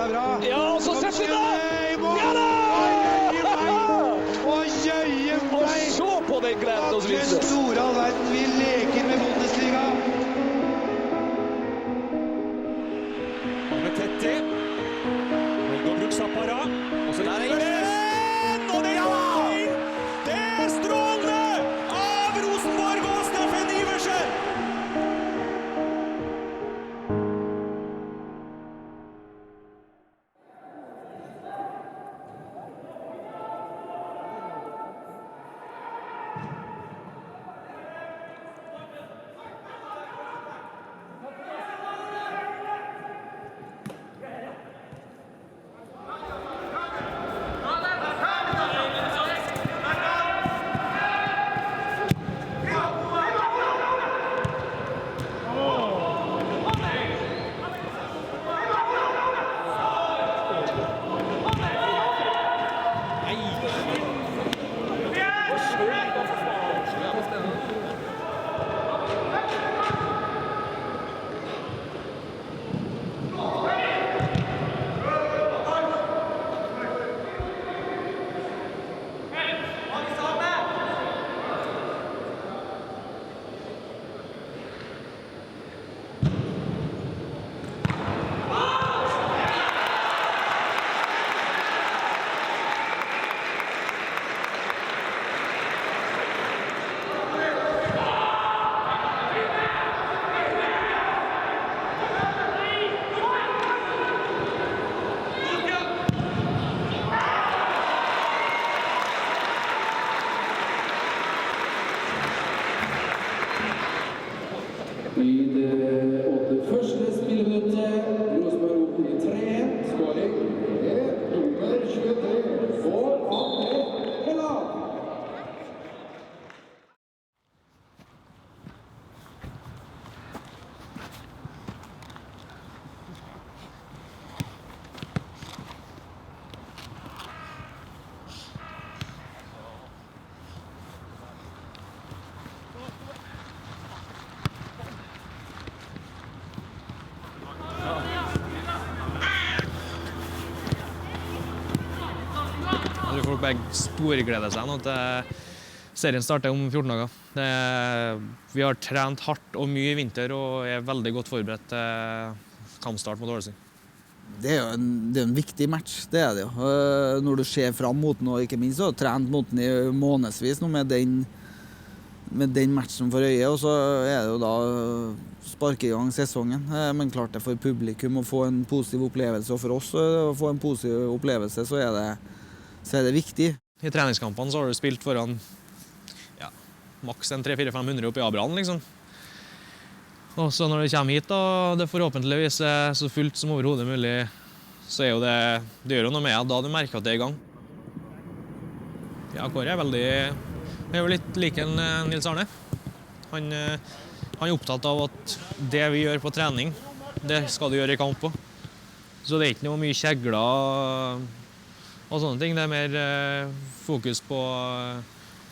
bra. Ja, og så setter vi da! Ja da! Og jøye meg! Og se på den gleden hos Den Vinces. store all verden, vi leker med Bundesliga. Med Tetti. Velger å bruke Zappara. Og så der er inn! Og det er feil! Det er strålende av Rosenborg og Steffen Iversen! I det 81. spillminuttet, Rosenborg opp i 3-1, skåring nummer 23 for André Helland. Jeg tror folk bare storgleder seg nå til serien starter om 14 dager. Vi har trent hardt og mye i vinter og er veldig godt forberedt til kampstart mot Ålesund. Det er jo en viktig match, det er det jo. Når du ser fram mot den, og ikke minst har trent mot den i månedsvis nå med den matchen for øye, og så er det jo da sparke i gang sesongen. Men klart det for publikum å få en positiv opplevelse, og for oss å få en positiv opplevelse, så er det viktig. I treningskampene så har du spilt foran maks 300-400-500 oppe i Abraham, liksom. Og så når du kommer hit, og det forhåpentligvis er så fullt som overhodet mulig, så er jo det gjør jo noe med da du merker at det er i gang. Ja, Kåre er jo litt lik en Nils Arne. Han er opptatt av at det vi gjør på trening, det skal du gjøre i kamp på. Så det er ikke noe mye kjegler og sånne ting. Det er mer fokus på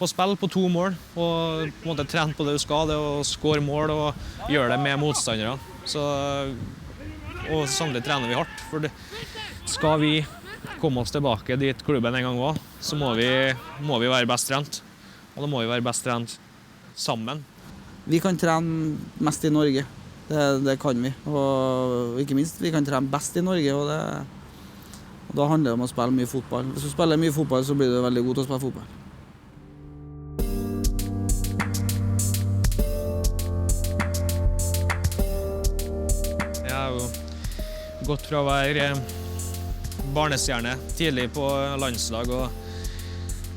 spill, på 2 mål, og på en måte trene på det du skal, det å score mål og gjøre det med motstandere. Og samtidig trener vi hardt, for skal vi komme oss tilbake dit klubben en gang var, så må vi være best trent, og da må vi være best trent sammen. Vi kan trene mest i Norge, det kan vi, og ikke minst vi kan trene best i Norge, og da handler det om å spille mye fotball. Hvis du spiller mye fotball, så blir du veldig god til å spille fotball. Jeg har jo gått fra å være barnestjerne tidlig på landslag og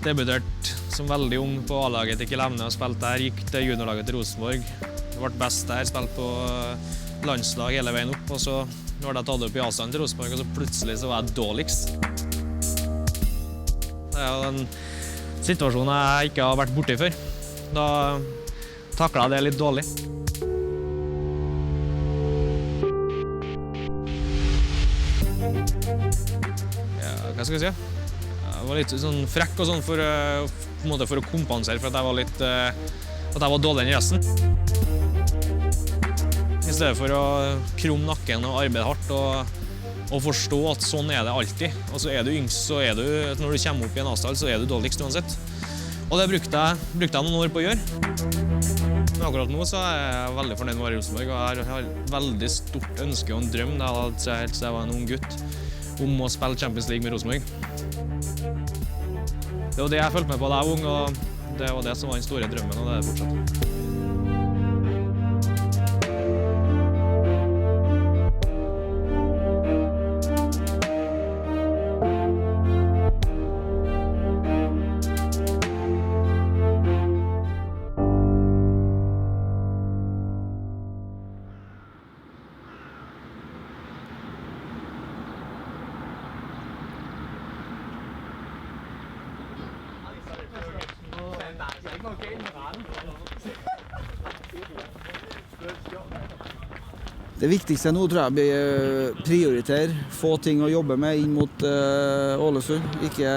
debutert som veldig ung på A-laget til Kilevne og spilte der, gikk til juniorlaget til Rosenborg. Jeg ble best der, spilte på landslag hele veien opp, og så ble jeg tatt opp i A-stand til Rosenborg, og så plutselig så var jeg dårligst. Det er jo en situasjon jeg ikke har vært borti før. Da taklet jeg det litt dårlig. Ja, hva skal jeg si? Jeg var litt sånn frekk og sånn for å kompensere for at jeg var dårlig enn resten. I stedet for å krumme nakken og arbeide hardt og og forstå at sånn er det alltid. Altså er du yngst, så er du, når du kommer opp i en avstand, så er du dårligst uansett. Og det brukte jeg noen år på å gjøre. Men akkurat nå så er jeg veldig fornøyd med å være i Rosenborg, og jeg har et veldig stort ønske og en drøm det jeg hadde helt siden jeg var en ung gutt, om å spille Champions League med Rosenborg. Det var det jeg følte med på da jeg var ung, og det var det som var den store drømmen, og det er det fortsatt. Det viktigste nå tror jeg blir å prioritere, få ting å jobbe med inn mot Ålesund. Ikke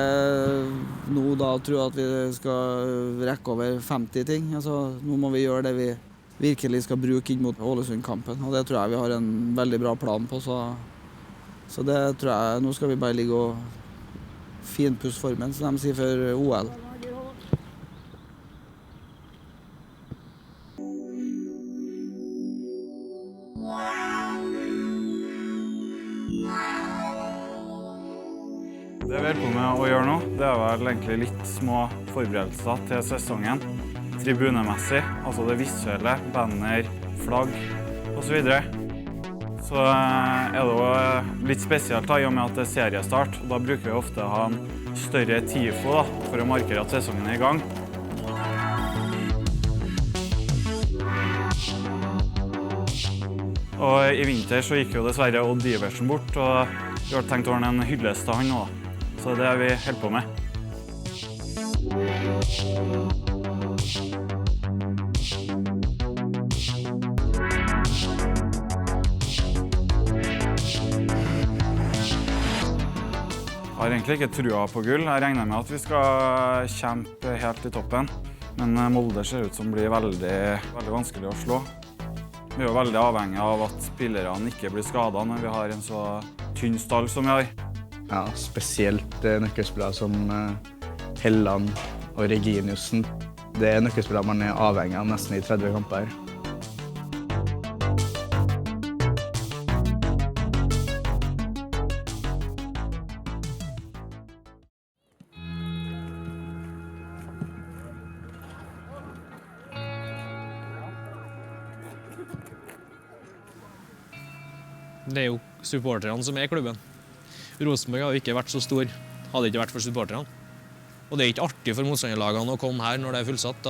nå da tro at vi skal rekke over 50 ting. Altså, nå må vi gjøre det vi virkelig skal bruke inn mot Ålesund-kampen. Og det tror jeg vi har en veldig bra plan på. Så det tror jeg, nå skal vi bare ligge og finpusse formen, som de sier før OL. Det vi holder på med å gjøre nå, det er vel egentlig litt små forberedelser til sesongen. Tribunemessig, altså det visuelle, banner, flagg og så videre. Så er det jo litt spesielt da, i og med at det er seriestart. Da bruker vi ofte å ha en større tifo da, for å markere at sesongen er i gang. Og i vinter så gikk jo dessverre Odd Iversen bort, og vi har tenkt å ordne en hyllest til han nå da. Så det er vi holder på med. Jeg har egentlig ikke trua på gull. Jeg regner med at vi skal kjempe helt i toppen. Men Molde ser ut som blir veldig vanskelig å slå. Vi er jo veldig avhengig av at spillerne ikke blir skadet når vi har en så tynn stall som vi har. Ja, spesielt nøkkelspillere som Helland og Reginiussen. Det er nøkkelspillere man er avhengig av nesten i 30 kamper. Det er jo supporterne som er klubben. Rosenborg har jo ikke vært så stor, hadde ikke vært for supporterne. Og det er ikke artig for motstanderlagene å komme her når det er fullsatt.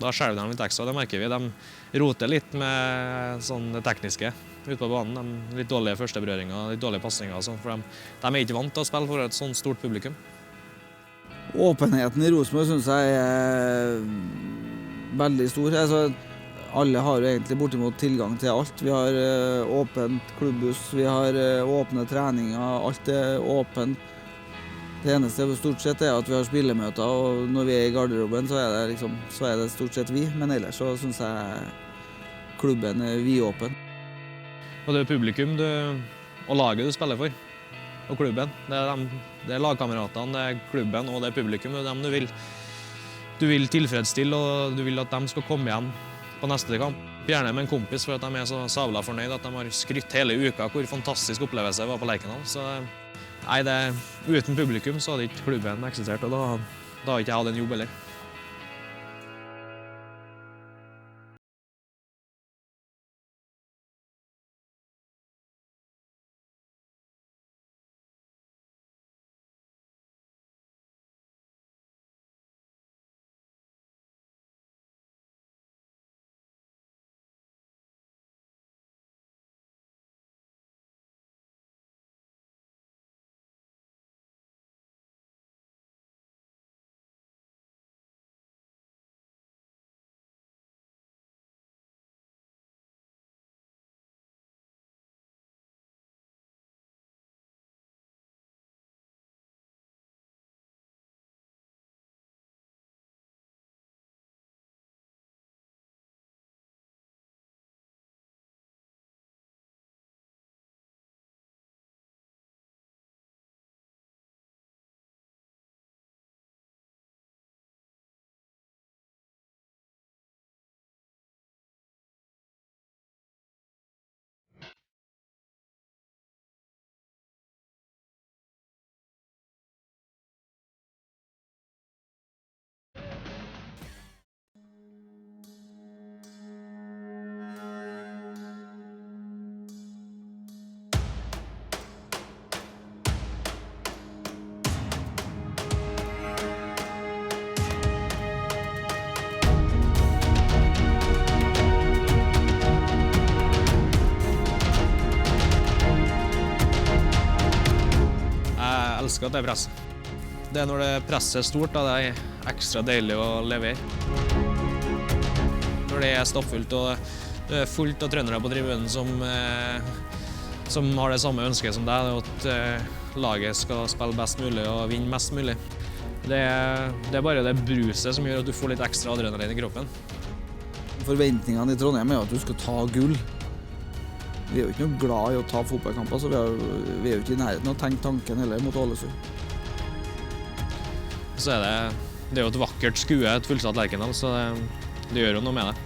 Da skjelver de litt ekstra, det merker vi. De roter litt med sånn det tekniske ute på banen. De litt dårlige førsteberøringer, litt dårlige pasninger og sånn, for de er ikke vant til å spille for et sånt stort publikum. Åpenheten i Rosenborg synes jeg er veldig stor. Altså, alle har jo egentlig bortimot tilgang til alt. Vi har åpent klubbhus, vi har åpne treninger, alt er åpent. Det eneste stort sett er at vi har spillemøter, og når vi er i garderoben så er det stort sett vi. Men ellers så synes jeg klubben er vidåpen. Og det er publikum og laget du spiller for, og klubben. Det er lagkameratene, det er klubben og det er publikum. Det er dem du vil tilfredsstille, og du vil at de skal komme igjen på neste kamp. Gjerne med en kompis for at de er så sabla fornøyd at de har skrytt hele uka hvor fantastisk opplevelse var på Lerkendal. Så nei, uten publikum så hadde ikke klubben eksistert, og da hadde ikke jeg hatt en jobb heller. elsker at det er press. Det er når det presset er stort, da det er ekstra deilig å levere. Når det er stappfullt og det er fullt av trøndere på tribunen som har det samme ønsket som deg, at laget skal spille best mulig og vinne mest mulig. Det er bare det bruset som gjør at du får litt ekstra adrenalin i kroppen. Forventningene i Trondheim er at du skal ta gull. Vi er jo ikke noe glad i å ta fotballkamper, så vi er jo ikke i nærheten av å tenke tanken heller mot Ålesund. Så det er jo et vakkert skue, et fullsatt Lerkendal, så det gjør jo noe med det.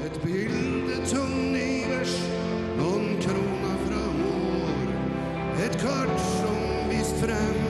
Et bilde tungt i vers, noen kroner fra år. Et kart som vist frem